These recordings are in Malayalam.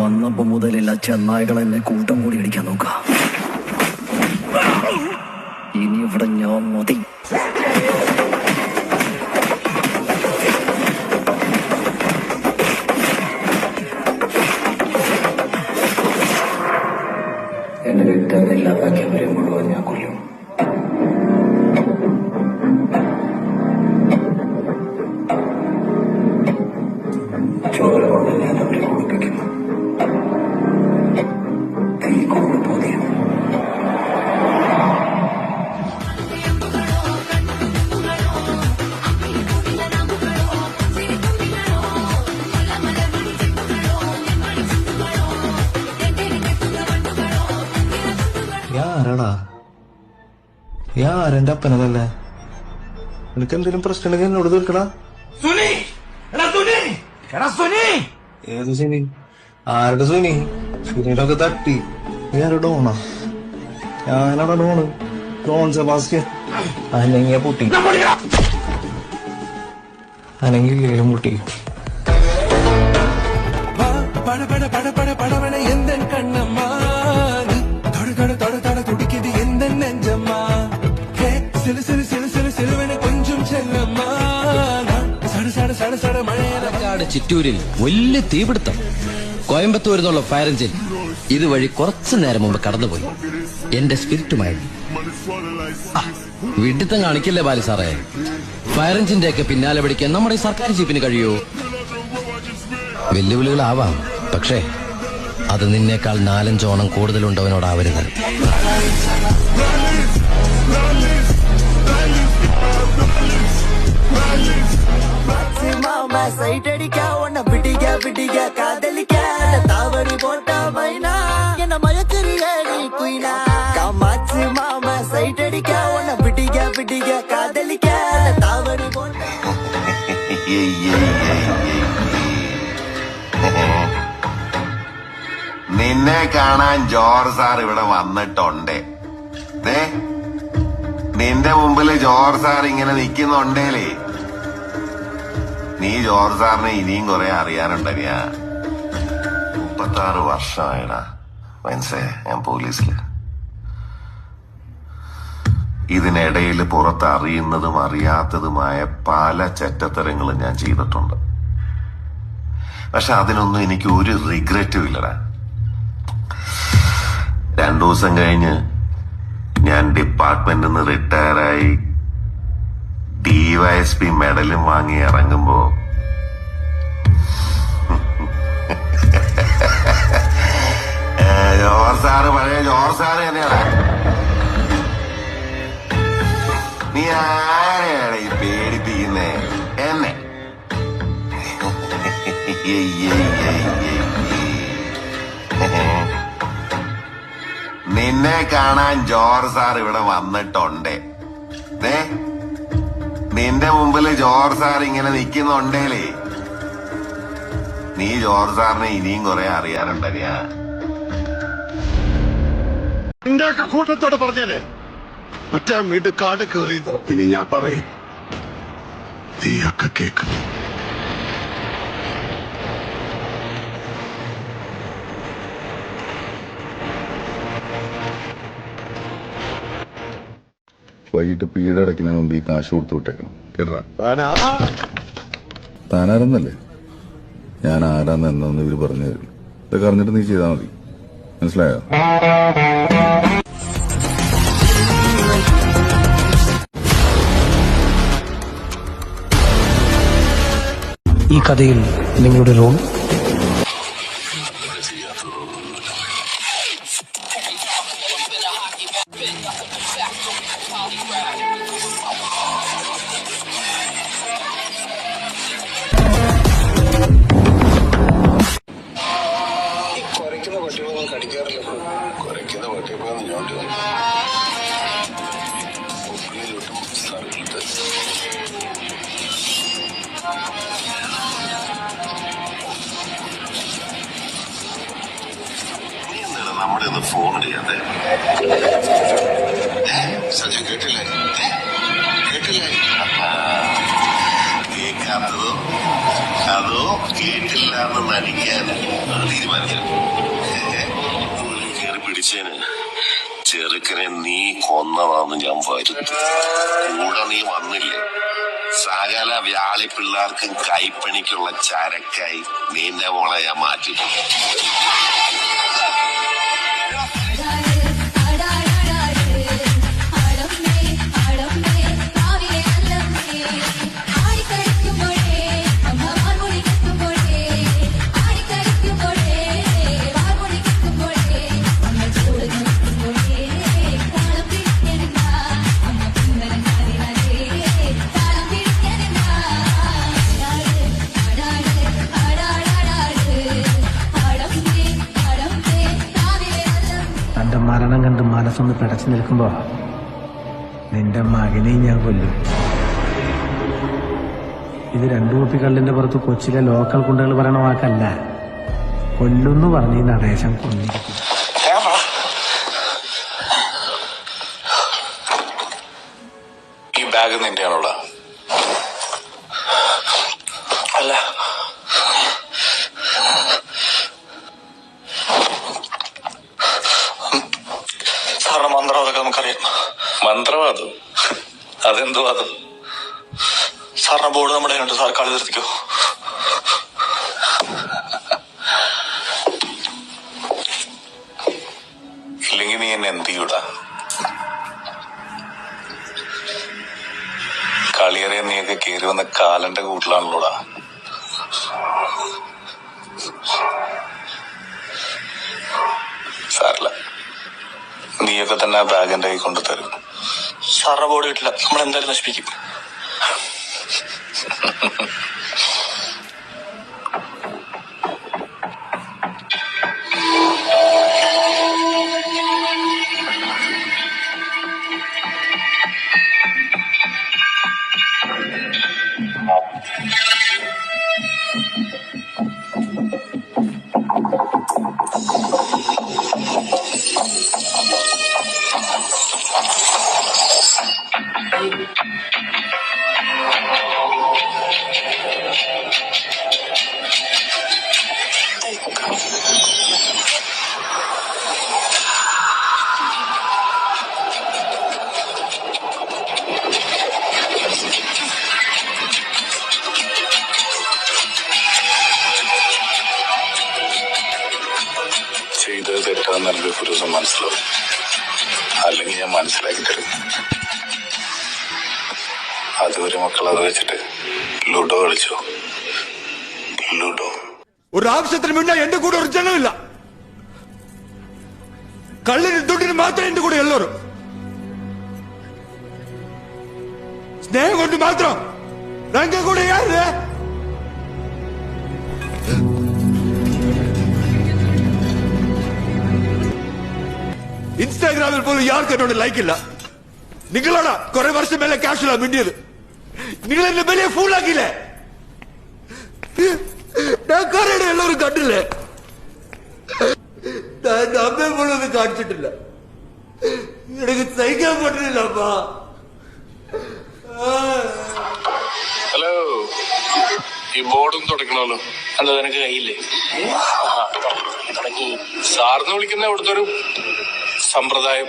വന്നപ്പോ മുതലില്ല ചെന്നായ്കൾ എന്നെ കൂട്ടം കൂടി അടിക്കാൻ നോക്കാം. ഇനി ഇവിടെ ഞാൻ മതി. എന്റെ വ്യക്തത ഇല്ലാതാക്കിയവരെ മുഴുവൻ ഞാൻ കൊല്ലും. ചോര കൊണ്ട് ഞാൻ അവരെ കുളിപ്പിക്കും. തീ കൊണ്ട് പൊതിയും. ആരാടാ? ആരെന്റെ അപ്പനതല്ലേ? നിനക്ക് എന്തെങ്കിലും പ്രശ്നമുണ്ടെങ്കിൽ എന്നോട് തീർക്കടാ. ഏത് സുനി? ആരുടെ സുനി? സുനിയുടെ ഒക്കെ തട്ടി. നീ ആരുടെ ഡോണാ? ഞാനാടാ ഡോണ്. Don Sebastian. അനങ്ങിയ പൊട്ടി, അനങ്ങില്ലേലും പൊട്ടി. ചിറ്റൂരിൽ വലിയ തീപിടുത്തം. കോയമ്പത്തൂരിൽ നിന്നുള്ള ഫയർ എഞ്ചിൻ ഇതുവഴി കുറച്ചു നേരം മുമ്പ് കടന്നുപോയി. എന്റെ സ്പിരിറ്റുമായി വിഡിത്തം കാണിക്കില്ലേ ബാലി സാറേ? ഫയർ എഞ്ചിന്റെ ഒക്കെ പിന്നാലെ പിടിക്കാൻ നമ്മുടെ ഈ സർക്കാർ ജീപ്പിന് കഴിയോ? വെല്ലുവിളികളാവാം, പക്ഷേ അത് നിന്നേക്കാൾ 4-5 ഓണം കൂടുതലുണ്ടവനോടാവരുത്. சைட் அடிக்க உன்னை பிடிக்க பிடிக்க காதலிக்க தாவணி போட்ட மைனா என்ன மயக்கிறிய நீ குயினா காமாச்சு மாமா சைட் அடிக்க உன்னை பிடிக்க பிடிக்க காதலிக்க தாவணி போட்ட. നിന്നെ കാണാൻ ജോർജ് സാർ ഇവിടെ വന്നിട്ടുണ്ട്. നിന്റെ മുമ്പില് ജോർജ് സാർ ഇങ്ങനെ നിക്കുന്നുണ്ടേലേ, നീ ജോർജ് സാറിനെ ഇനിയും കുറെ അറിയാനുണ്ടറിയ. 36 വർഷമായിടാ മനസ്സേ ഞാൻ പോലീസില്. ഇതിനിടയിൽ പുറത്ത് അറിയുന്നതും അറിയാത്തതുമായ പല ചെറ്റത്തരങ്ങളും ഞാൻ ചെയ്തിട്ടുണ്ട്. പക്ഷെ അതിനൊന്നും എനിക്ക് ഒരു റിഗ്രറ്റും ഇല്ലടാ. 2 ദിവസം കഴിഞ്ഞ് ഞാൻ ഡിപ്പാർട്ട്മെന്റിൽ നിന്ന് റിട്ടയറായി DYSP മെഡലും വാങ്ങി ഇറങ്ങുമ്പോ ജോർജ് സാറ് പഴയ ജോർജ് സാറ് തന്നെയാണ്. നീ ആരെയാണ് ഈ പേടിപ്പിക്കുന്നേ എന്നെ? നിന്നെ കാണാൻ ജോർജ് സാർ ഇവിടെ വന്നിട്ടുണ്ട്. നിന്റെ മുമ്പില് ജോർജ് സാർ ഇങ്ങനെ നിക്കുന്നുണ്ടേലേ, നീ ജോർജ് സാറിനെ ഇനിയും കുറെ അറിയാനുണ്ടറിയ. നിന്റെയൊക്കെ കൂട്ടത്തോടെ പറഞ്ഞേലേ മറ്റേ വീട് കാട് കയറി. ഇനി ഞാൻ പറയും, നീയൊക്കെ കേൾക്കും. വൈകിട്ട് പീഡ അടയ്ക്കുന്നതിന് മുമ്പ് ഈ കാശ് കൊടുത്തു വിട്ടേക്കണം കേട്ടാ. താനാരെന്നല്ലേ? ഞാൻ ആരാന്ന് എന്താന്ന് ഇവര് പറഞ്ഞു തരും. ഇതൊക്കെ അറിഞ്ഞിട്ട് നീ ചെയ്താൽ മതി, മനസ്സിലായോ? ഈ കഥയിൽ നിങ്ങളുടെ റോൾ? കുറയ്ക്കുന്ന പട്ടിയപ്പോൾ ഇങ്ങോട്ട് നമ്മുടെ ഒന്ന് ഫോൺ ചെയ്യാതെ. സഞ്ജയ് കേട്ടില്ലേ? കേട്ടില്ലേ? കേൾക്കാത്തതോ അതോ കേട്ടില്ല എന്ന് നടിക്കാൻ തീരുമാനം. കയറി പിടിച്ചേന് ചെറുക്കനെ നീ കൊന്നതാന്ന് ഞാൻ വരുത്തി. കൂടെ നീ വന്നില്ലേ? സകല വ്യാളി പിള്ളേർക്കും കൈപ്പണിക്കുള്ള ചരക്കായി നിന്റെ മോളെ ഞാൻ മാറ്റി. തന്റെ മരണം കണ്ട് മനസ്സൊന്ന് പിടച്ചു നിൽക്കുമ്പോ നിന്റെ മകനെയും ഞാൻ കൊല്ലും. ഇത് രണ്ടു കുപ്പി കള്ളിന്റെ പുറത്ത് കൊച്ചിയിലെ ലോക്കൽ കുണ്ടകൾ പറയണ വാക്കല്ല. കൊല്ലുന്നു പറഞ്ഞ് ഈ നടേശം കൊന്നിരിക്കും. ഈ ബാഗ് നിന്റെയാണോടാ? അല്ല, സാറിന്റെ മന്ത്രവാദമൊക്കെ നമുക്കറിയാം. മന്ത്രവാദം? അതെന്ത് വാദം? സാറിന്റെ ബോർഡ് നമ്മുടെ കയ്യിലുണ്ട്, സാർ കളി നിർത്തിക്കോ. ഇല്ലെങ്കിൽ നീ എന്നെ എന്ത് ചെയ്യൂടാ? കളിയറിയാൻ നീയൊക്കെ കയറി വന്ന കാലന്റെ കൂട്ടിലാണല്ലോടാ. സാറില്ല, നീയൊക്കെ തന്നെ ആ ബാഗിന്റെ കൈ കൊണ്ടു തരും. സാറിന്റെ ബോർഡ് കിട്ടില്ല, നമ്മൾ എന്തായാലും നശിപ്പിക്കും. ചെയ്തത് തെറ്റാന്ന് എനിക്ക് ഒരു ദിവസം മനസ്സിലാവും. അല്ലെങ്കിൽ ഞാൻ മനസ്സിലാക്കി തരും. അതുവരെ മക്കൾ അത് വെച്ചിട്ട് ലുഡോ കളിച്ചോ. ലുഡോ ഒരു ആവശ്യത്തിന് മുന്നേ എന്റെ കൂടെ ഒരു ജനമില്ല. കള്ളിന് തൊട്ടിന് മാത്രം എന്റെ കൂടെ എല്ലാവരും സ്നേഹം കൊണ്ട് മാത്രം എന്റെ കൂടെ ആര്? ഇൻസ്റ്റാഗ്രാമിൽ പോലും ഇയാൾക്ക് എന്നോട് ലൈക്കില്ല. നിങ്ങളാണ് കുറെ വർഷം മേലെ ക്യാഷുള്ള മിണ്ടിയത്. നിങ്ങൾ എന്നെ വലിയ ഫൂളാക്കിയില്ലേ? ഞാൻ കരയുടെ എല്ലാവരും കണ്ടില്ലേ? അമ്മയെ പോലൊന്നും കാണിച്ചിട്ടില്ല. എനിക്ക് സഹിക്കാൻ പറ്റുന്നില്ല അമ്മ. ഹലോ, ഈ ബോർഡും തുടക്കണമല്ലോ. എന്താ നിനക്ക് കയ്യില്ലേ? സാറിന് വിളിക്കുന്ന ഇവിടുത്തെ ഒരു സമ്പ്രദായം.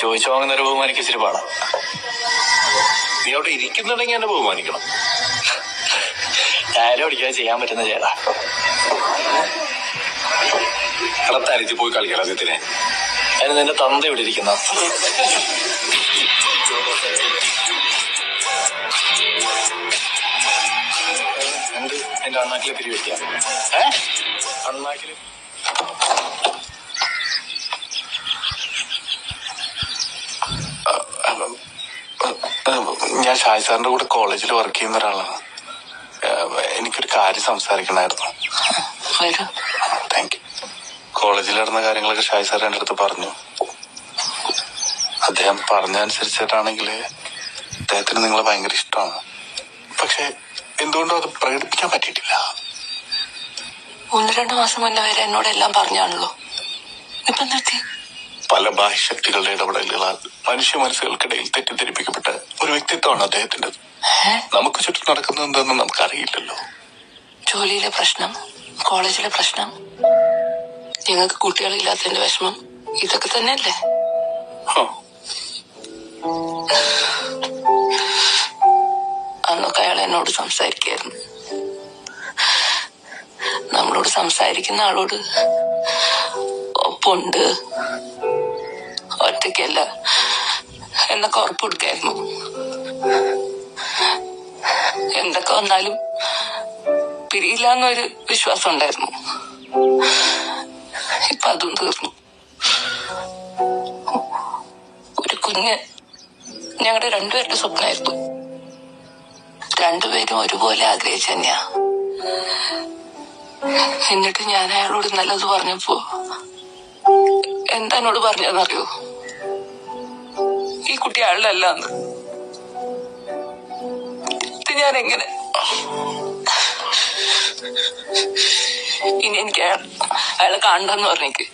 ചോദിച്ചു വാങ്ങുന്നവരെ ബഹുമാനിക്ക് ഇച്ചിരി പാടാം. നീ അവിടെ ഇരിക്കുന്നുണ്ടെങ്കിൽ എന്നെ ബഹുമാനിക്കണം. ഡയലോഗ് അടിക്കാതെ ചെയ്യാൻ പറ്റുന്ന ചേടാ. കടത്തരിച്ച് പോയി കളിക്കണം അതിനെ. അതിന് നിന്റെ തന്ത ഇവിടെ ഇരിക്കുന്ന എന്ത് എന്റെ അണ്ണാക്കിലെ പിരിവെക്കാം. അണ്ണാക്കില് ഞാൻ ഷായ് സാറിന്റെ കൂടെ കോളേജിൽ വർക്ക് ചെയ്യുന്ന ഒരാളാണ്. എനിക്കൊരു കാര്യം സംസാരിക്കണമായിരുന്നു. Thank you. കോളേജിൽ നടന്ന കാര്യങ്ങളൊക്കെ ഷായ് സാർ എൻ്റെ അടുത്ത് പറഞ്ഞു. അദ്ദേഹം പറഞ്ഞനുസരിച്ചിട്ടാണെങ്കിൽ അദ്ദേഹത്തിന് നിങ്ങളെ ഭയങ്കര ഇഷ്ടമാണ്. പക്ഷെ എന്തുകൊണ്ടും അത് പ്രകടിപ്പിക്കാൻ പറ്റിയിട്ടില്ല. 1-2 മാസം മുന്നേ വരെ എന്നോടെല്ലാം പറഞ്ഞാണല്ലോ. ഇപ്പൊ നിർത്തി. പല ബാഹ്യശക്തികളുടെ ഇടപെടലുകളാൽ മനുഷ്യ മനസ്സുകൾക്കിടയിൽ തെറ്റിദ്ധരിപ്പിക്കപ്പെട്ട ഒരു വ്യക്തിത്വമാണ് അദ്ദേഹത്തിൻ്റെത്. നമുക്ക് ചുറ്റും നടക്കുന്നത് എന്താണെന്ന് നമുക്കറിയില്ലല്ലോ. ജോലിയിലെ പ്രശ്നം, കോളേജിലെ പ്രശ്നം, ഞങ്ങൾക്ക് കുട്ടികളില്ലാത്തതിന്റെ വിഷമം, ഇതൊക്കെ തന്നെയല്ലേ? അന്നൊക്കെ അയാൾ എന്നോട് സംസാരിക്കായിരുന്നു. നമ്മളോട് സംസാരിക്കുന്ന ആളോട് ഒപ്പുണ്ട്, ഒറ്റയ്ക്കല്ല എന്നൊക്കെ ഉറപ്പ് കൊടുക്കായിരുന്നു. എന്തൊക്കെ വന്നാലും പിരിയില്ല എന്നൊരു വിശ്വാസം ഉണ്ടായിരുന്നു. ഇപ്പൊ അതും തീർന്നു. ഒരു കുഞ്ഞ് ഞങ്ങളുടെ രണ്ടുപേരുടെ സ്വപ്നമായിരുന്നു. രണ്ടുപേരും ഒരുപോലെ ആഗ്രഹിച്ചു തന്നെയാ. എന്നിട്ട് ഞാൻ അയാളോട് നല്ലത് പറഞ്ഞപ്പോ എന്താ എന്നോട് പറഞ്ഞതെന്നറിയോ? ഈ കുട്ടി അയാളല്ലാന്ന്. ഇത് ഞാൻ എങ്ങനെ? ഇനി എനിക്ക് അയാളെ കാണണ്ടെന്ന് പറഞ്ഞേക്ക്.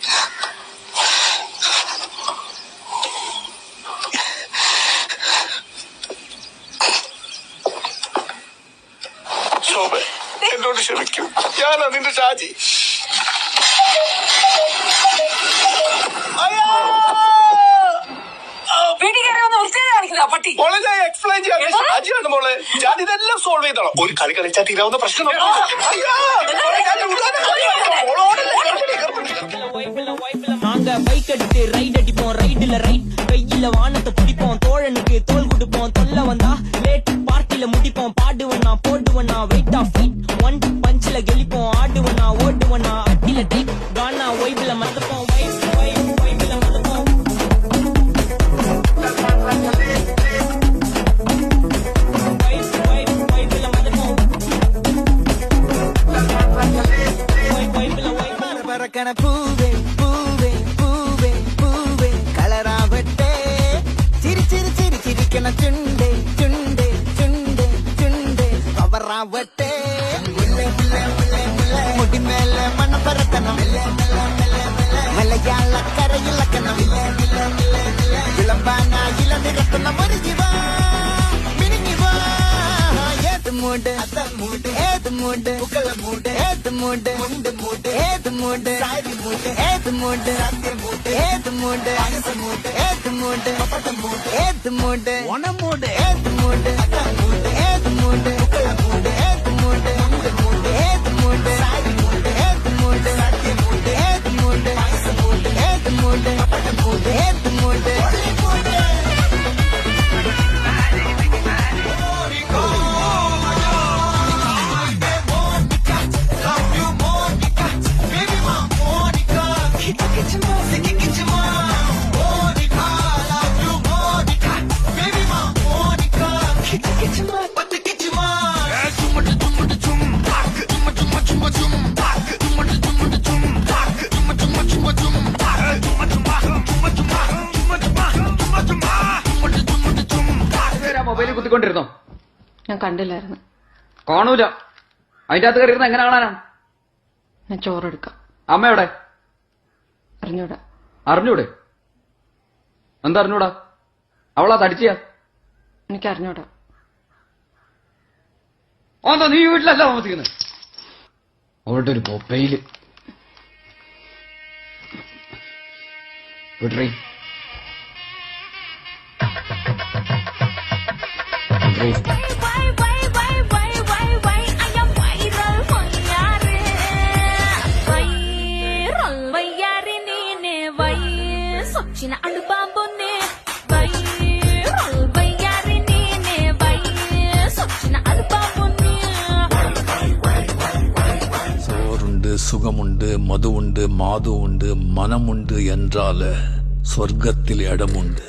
ശോഭ, എന്നോട് ക്ഷമിക്കൂ. ഞാൻ അതിന്റെ ഷാജി. മോളെ ഞാൻ എക്സ്പ്ലെയിൻ ചെയ്യാൻ ഷാജിയാണ് മോളെ. ഞാൻ ഇതെല്ലാം സോൾവ് ചെയ്തോളാം. ഒരു കളി കളിച്ചാൽ തീരാവുന്ന പ്രശ്നം. நாங்க பைக் எடுத்து ரைட் அடிப்போம், ரைடுல ரைட் வெயில வானத்தை பிடிப்போம், தோழனுக்கு தோல் கொடுப்போம், தொல்ல வந்தா லேட் பார்ட்டில முடிப்போம், பாடுவனா போடுவனா வெயிட் ஆஃப் ஃபைட், ஒன் பஞ்சில கெளிப்போம், ஆடுவனா ஓடுவனா அட்டில டைட், கானா வைப்ல மறந்துப்போம், வைப்ல மறந்துப்போம். பறக்கன பூவே பூவே பூவே பூவே கலராவட்டே, சிரி சிரி சிரி சிரிக்கன சுண்டே சுண்டே சுண்டே சுண்டே கவராவட்டே, முடி மேல மன பறக்கணும், மலையாள கரையில் லக்கணம், விளம்பானா இளநிறத்தனம் மருகிவா மினிங்கிவா, ஏது மூடு அத மூடு, ஏது மூடு புகழ மூடு, ஏது மூடு முண்டு மூடு, ஏது மூடு சாரி மூடு, ஏது மூடு சத்திய மூடு, ஏது மூடு அகச மூடு, ஏது மூடு பப்பட்ட மூடு, ஏது மூடு ஒன மூடு, ஏது மூடு அத மூடு, ஏது மூடு புகழ மூடு, ஏது மூடு முண்டு மூடு, ஏது மூடு சாரி மூடு, ஏது மூடு சத்திய மூடு, ஏது மூடு அகச மூடு, ஏது மூடு பப்பட்ட மூடு, ஏது மூடு மூடு. മൊബൈലിൽ കുത്തിക്കൊണ്ടിരുന്നോ? ഞാൻ കണ്ടില്ലായിരുന്നു. കാണൂല. അതിന്റെ അകത്ത് കയറിയിരുന്ന എങ്ങനെ കാണാനാ? ഞാൻ ചോറെടുക്കാം. അമ്മയോടെ? അറിഞ്ഞൂടാ. അറിഞ്ഞൂടെ? എന്താ അറിഞ്ഞൂടാ? അവളാ തടിച്ചിയാ? എനിക്ക് അറിഞ്ഞൂടാ. എന്താ നീ വീട്ടിലല്ല താമസിക്കുന്നത്? അവളുടെ ഒരു മൊബൈല് വിട്രീ. சோறுண்டு சுகமுண்டு மதுவுண்டு மாதுவுண்டு மனமுண்டு என்றால சொர்க்கத்தில் இடமுண்டு.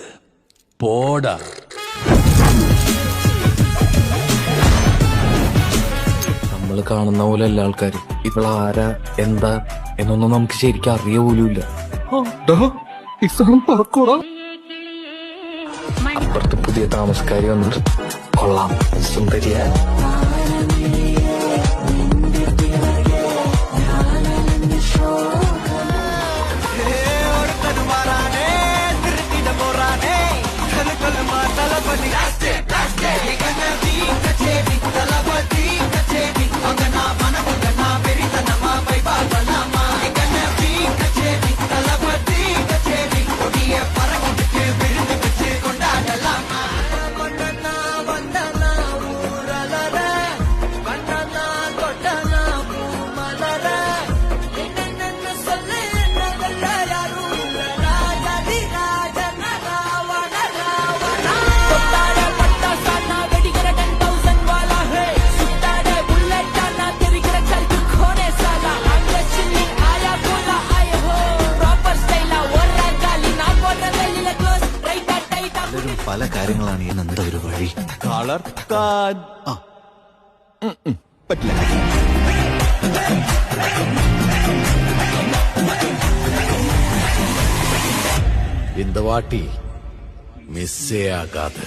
போடா. നമ്മൾ കാണുന്ന പോലെ എല്ലാ ആൾക്കാരും ഇവളാരാ എന്താ എന്നൊന്നും നമുക്ക് ശരിക്കും അറിയ പോലുമില്ല. അപ്പുറത്ത് പുതിയ താമസക്കാരി വന്നിട്ട് കൊള്ളാം, സുന്ദരിയാ. தளபதி കാര്യങ്ങളാണ് എന്താ ഒരു വഴി? കളർക്കാൻ പറ്റില്ല. இந்த வாட்டி மிஸ்ஸே ஆகாது.